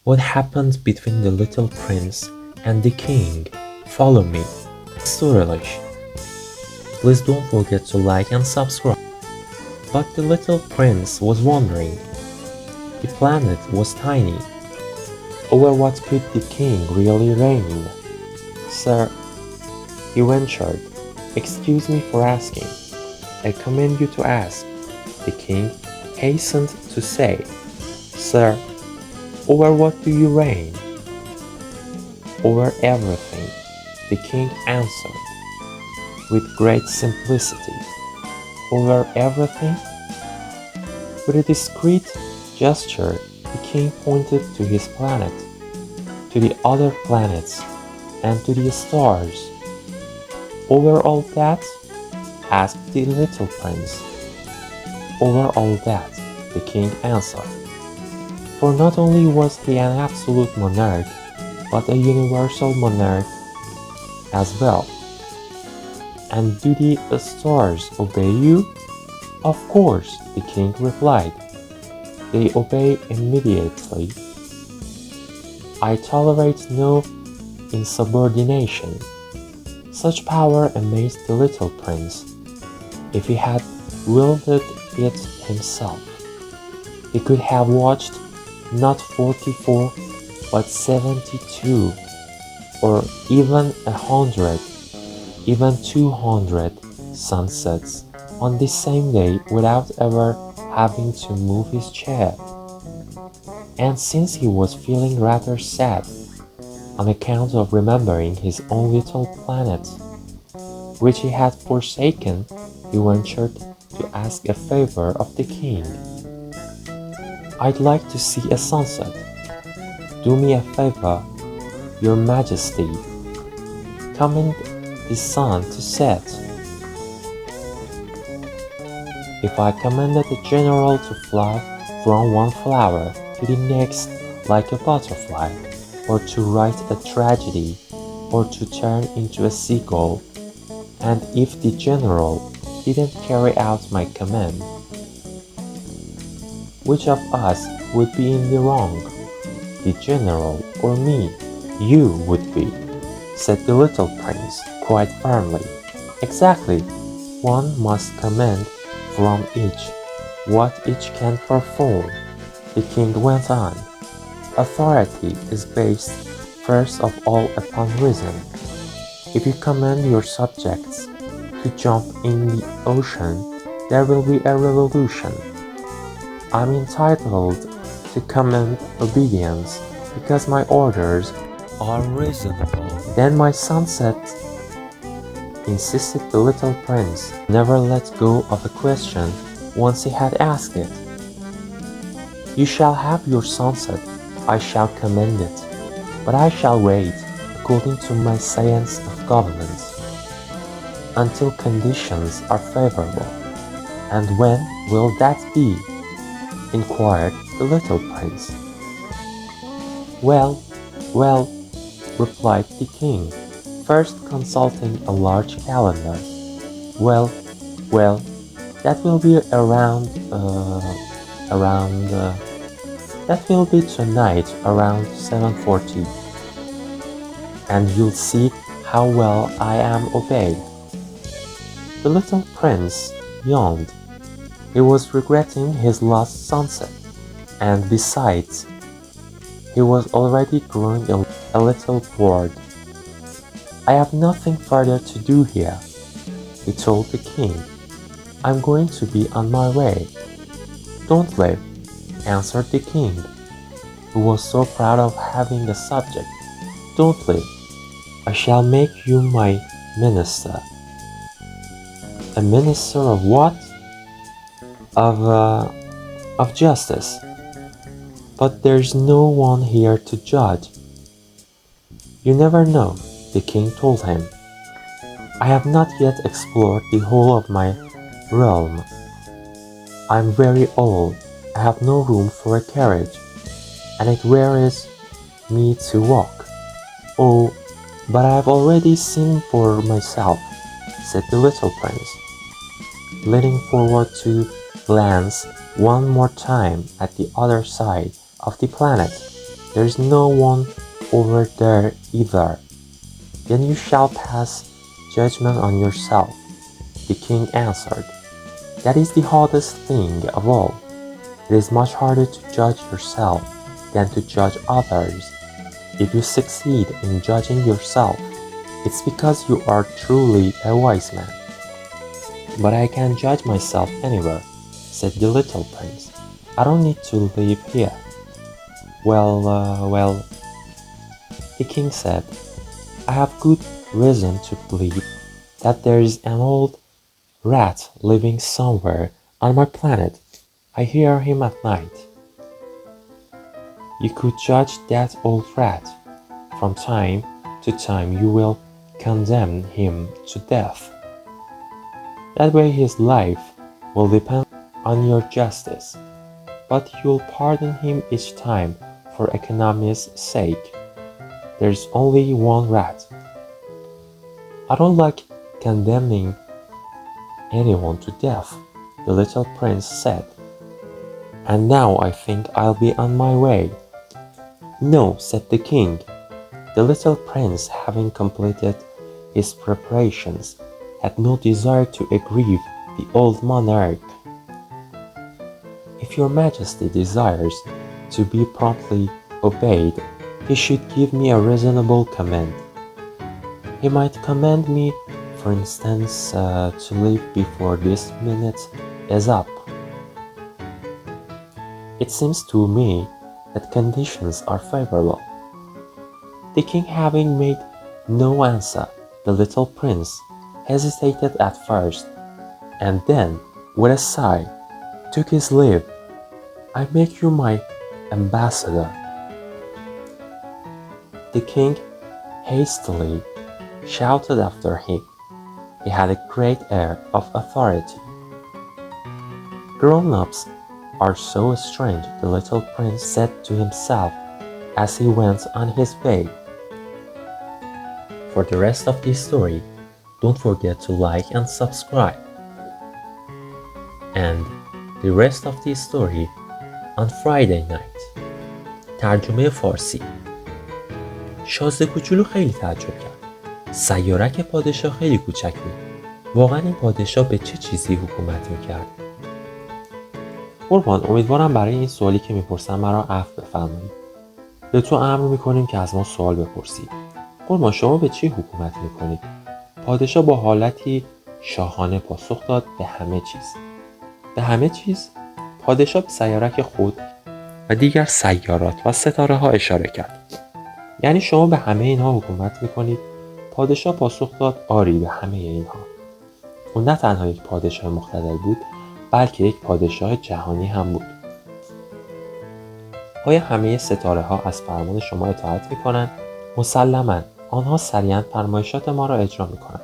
What happened between the little prince and the king? Follow me. Storylish. Please don't forget to like and subscribe. But the little prince was wondering. The planet was tiny. Over what could the king really reign? Sir, he ventured, excuse me for asking. I command you to ask. The king hastened to say, Sir, over what do you reign? Over everything, the king answered, with great simplicity. Over everything? With a discreet gesture, the king pointed to his planet, to the other planets, and to the stars. Over all that? Asked the little prince. Over all that, the king answered. For not only was he an absolute monarch, but a universal monarch as well. And do the stars obey you? Of course, the king replied. They obey immediately. I tolerate no insubordination. Such power amazed the little prince. If he had wielded it himself, he could have watched not 44 but 72 or even 100, even 200 sunsets on the same day without ever having to move his chair. And since he was feeling rather sad on account of remembering his own little planet, which he had forsaken, he ventured to ask a favor of the king. I'd like to see a sunset. Do me a favor, your majesty. Command the sun to set. If I commanded a general to fly from one flower to the next like a butterfly, or to write a tragedy, or to turn into a seagull, and if the general didn't carry out my command, which of us would be in the wrong? The general or me? You would be, said the little prince quite firmly. Exactly. One must command from each what each can perform, the king went on. Authority is based first of all upon reason. If you command your subjects to jump in the ocean, there will be a revolution. I'm entitled to command obedience because my orders are reasonable. Then my sunset, insisted the little prince, never let go of a question once he had asked it. You shall have your sunset, I shall command it, but I shall wait, according to my science of government, until conditions are favorable. And when will that be? Inquired the little prince. Well, well, replied the king, first consulting a large calendar. Well, that will be that will be tonight around 7:40, and you'll see how well I am obeyed. The little prince yawned. He was regretting his lost sunset, and besides, he was already growing a little bored. I have nothing further to do here, he told the king. I'm going to be on my way. Don't leave, answered the king, who was so proud of having a subject. Don't leave. I shall make you my minister. A minister of what? Of justice. But there's no one here to judge. You never know, the king told him. I have not yet explored the whole of my realm. I'm very old, I have no room for a carriage, and it wearies me to walk. Oh, but I have already seen for myself, said the little prince, leaning forward to glance one more time at the other side of the planet. There's no one over there either. Then you shall pass judgment on yourself. The king answered, That is the hardest thing of all. It is much harder to judge yourself than to judge others. If you succeed in judging yourself, it's because you are truly a wise man. But I can judge myself anywhere, said the little prince. I don't need to live here. Well, the king said, I have good reason to believe that there is an old rat living somewhere on my planet. I hear him at night. You could judge that old rat. From time to time you will condemn him to death. That way his life will depend on your justice, but you'll pardon him each time for economy's sake. There's only one rat. I don't like condemning anyone to death, the little prince said. And now I think I'll be on my way. No, said the king. The little prince, having completed his preparations, had no desire to aggrieve the old monarch. If your majesty desires to be promptly obeyed, he should give me a reasonable command. He might command me, for instance, to leave before this minute is up. It seems to me that conditions are favorable. The king having made no answer, the little prince hesitated at first, and then, with a sigh, took his leave. I make you my ambassador. The king hastily shouted after him. He had a great air of authority. Grown-ups are so strange, the little prince said to himself as he went on his way. For the rest of this story, don't forget to like and subscribe. And the rest of this story on Friday night. ترجمه فارسی. شازده کوچولو خیلی تعجب کرد. سیارک پادشاه خیلی کوچک بود. واقعا این پادشاه به چه چیزی حکومت میکرد؟ قربان، امیدوارم برای این سوالی که میپرسم مرا عفو بفرمایید. به تو امر میکنیم که از ما سوال بپرسی. قربان، شما به چی حکومت میکنید؟ پادشاه با حالتی شاهانه پاسخ داد به همه چیز. به همه چیز؟ پادشاه به سیارک خود و دیگر سیارات و ستاره ها اشاره کرد. یعنی شما به همه اینها حکومت میکنید؟ پادشاه پاسخ داد آری، به همه اینها. او نه تنها یک پادشاه مقتدر بود، بلکه یک پادشاه جهانی هم بود. آیا همه ستاره ها از فرمان شما اطاعت میکنند؟ مسلماً آنها سریعاً فرمایشات ما را اجرا میکنند.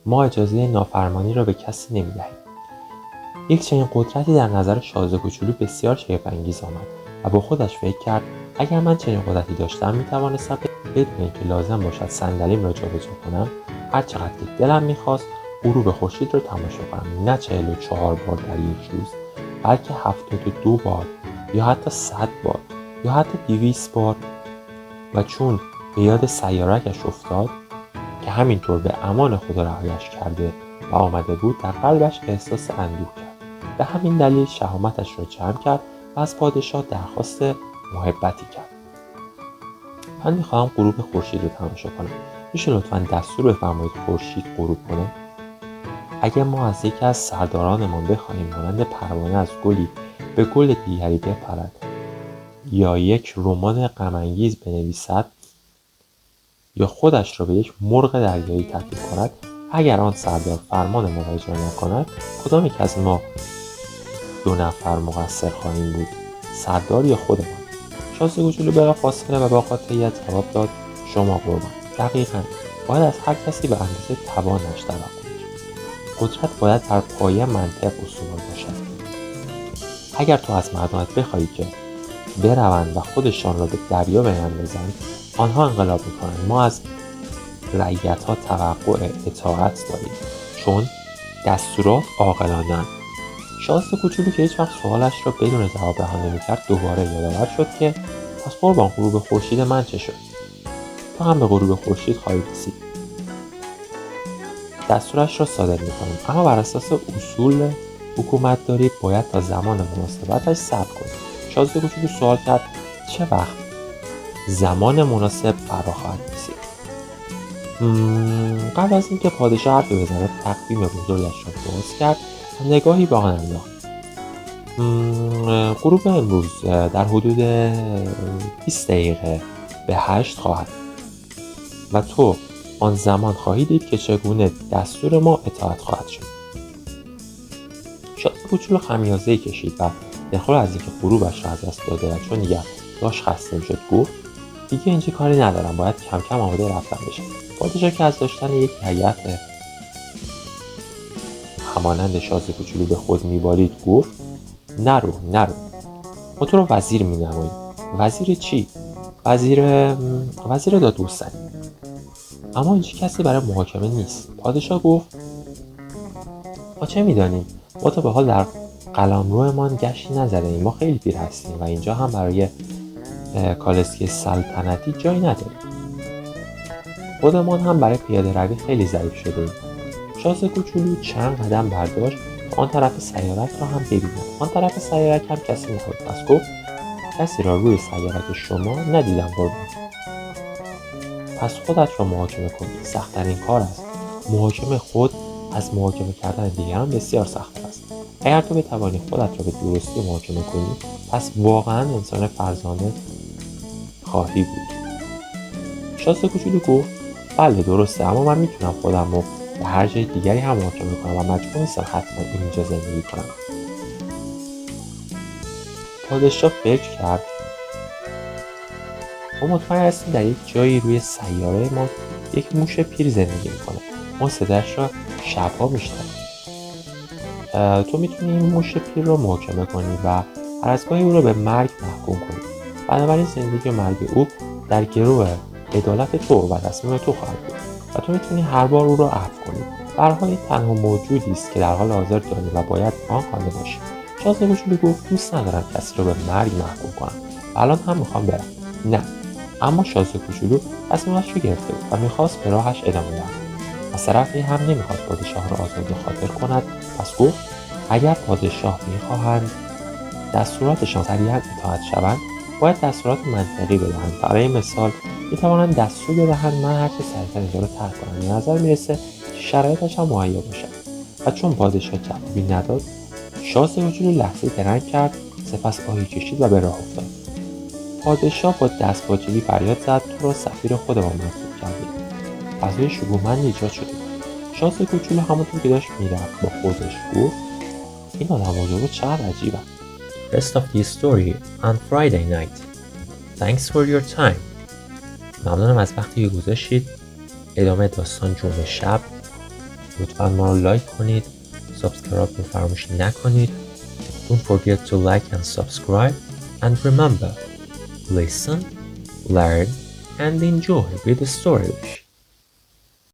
ما اجازه نافرمانی را به کسی نمیدهیم. یک چنین قدرتی در نظر شازده کوچولو بسیار شگفت انگیز آمد و با خودش فکر کرد اگر من چنین قدرتی داشتم میتوانستم بدون اینکه لازم باشد صندلیم را جابجا کنم هر چقدر که دلم میخواست غروب خورشید را تماشا کنم، نه 44 بار در یک روز، بلکه 72 بار یا حتی 100 بار یا حتی 200 بار. و چون به یاد سیارکش افتاد که همینطور به امان خدا رهایش کرده و آمده بود، در قلبش احساس اندوه کرد. به همین دلیل شهامتش را جمع کرد و از پادشاه درخواست محبتی کرد. من میخواهم غروب خورشید رو تماشا کنم. میشه لطفاً دستور بفرمایید خورشید غروب کنه؟ اگر ما از یکی از سردارانمان بخواهیم مانند پروانه از گلی به گل دیگری بپرد یا یک رمان غم‌انگیز بنویسد یا خودش را به یک مرغ دریایی تبدیل کند، اگر آن سردار فرمان ما را اجرا نکند، کدام یک از ما 2 نفر مقصر خواهیم بود؟ سردار یا خودمان؟ شازده کوچولو بلافاصله و با قاطعیت جواب داد شما قربان. دقیقاً باید از هر کسی به اندازه توانش طلب کنید. قدرت باید بر پایه منطق استوار باشد. اگر تو از مردمت بخواهی که بروند و خودشان را به دریا بیندازند، آنها انقلاب میکنند. ما از رعیت‌ها توقع اطاعت داریم چون دستورات عاقلانه‌اند. شازده کوچولو که هیچ وقت سوالش را بدون جواب رها نمی‌کرد دوباره یادآور شد که پس قربان غروب خورشید من چه شد؟ تو هم به غروب خورشید خواهی رسید. دستورش را صادر می‌کنیم، اما بر اساس اصول حکومتداری باید تا زمان مناسبتش صبر کنیم. شازده کوچولو سوال کرد چه وقت زمان مناسب فرا خواهد رسید؟ قبل از اینکه پادشاه حرفی بزنه تقویم بزرگش را باز کرد و نگاهی به آن انداخت. غروب امروز در حدود 20 دقیقه به 8 خواهد و تو آن زمان خواهی دید که چگونه دستور ما اطاعت خواهد شد. شازده کوچولو خمیازه‌ای کشید و دلخور از اینکه غروبش را از دست داده و چون دیگر داشت خسته می‌شد گفت دیگه اینجا کاری ندارم، باید کم کم آماده رفتن بشم. پادشاه که از داشتن یک هیئت همانند شازده کوچولو به خود می‌بالید گفت نرو ما تو رو وزیر می‌نماییم. وزیر چی؟ وزیر دادگستری. اما اینجا کسی برای محاکمه نیست. پادشاه گفت ما چه می‌دانیم؟ ما تا به حال در قلمرومان گشتی نزده‌ایم. ما خیلی پیر هستیم و اینجا هم برای کالسکه سلطنتی جایی نداریم. خودمان هم برای پیاده روی خیلی ضعیف شده‌ایم. شازده کوچولو چند قدم برداشت و آن طرف سیارک را هم ببیند. آن طرف سیارک هم کسی نبود. پس گفت کسی را روی سیارک شما ندیدم قربان. پس خودت را محاکمه کن. سخت‌ترین کار است. محاکمه خود از محاکمه کردن دیگران بسیار سخت است. اگر تو بتوانی خودت را به درستی محاکمه کنی پس واقعا انسان فرزانه خواهی بود. شازده کوچولو گفت بله درسته، اما من میتونم خودم رو به هر جای دیگری هم محاکمه کنم و مجبور نیستم حتما اینجا زندگی کنم. پادشاه فکر کرد ما مطمئن هستیم در یک جایی روی سیاره ما یک موش پیر زندگی میکنه. ما صداش را شبها میشنویم. تو میتونی این موش پیر رو محاکمه کنی و هر از گاهی او رو به مرگ محکوم کنی. بنابراین زندگی و مرگ او در گرو عدالت تو و تصمیم تو خواهد بود و تو میتونی هر بار او را عفو کنی. به هر حال این تنها موجودی است که در حال حاضر دانی و باید آن خوانده باشی. شازده کوچولو گفت دوست ندارم کسی رو به مرگ محکوم کنم. الان هم میخوام برم. نه. اما شازده کوچولو تصمیمش رو گرفته بود و میخواست به راهش ادامه دهد. از طرفی هم نمیخواست پادشاه را آزاده خاطر کند. پس گفت اگر پادشاه میخواهند دستوراتشان سریعا اطاعت شوند باید دستورات منطقی بدهند. برای مثال میتوانند دستور بدهند من هرچه سریعتر اینجا رو ترک کنم. به نظر میرسه شرایطش هم مهیا باشد. و چون پادشاه جوابی نداد شازده کوچولو لحظه درنگ کرد، سپس آهی کشید و به راه افتاد. پادشاه با دستپاچگی فریاد زد تو را سفیر خودمان منصوب کردیم. فضای شکوهمندی ایجاد شده. شازده کوچولو همونطور که داشت میرفت با خودش گفت این آدم بزرگا چقدر عجیبن. Rest of the story on Friday night. Thanks for your time. ممنونم از وقتی که گذاشتید. ادامه داستان جمعه شب. لطفاً ما رو لایک کنید. سابسکرایب رو فراموش نکنید. Don't forget to like and subscribe. And remember, listen, learn and enjoy with Storylish.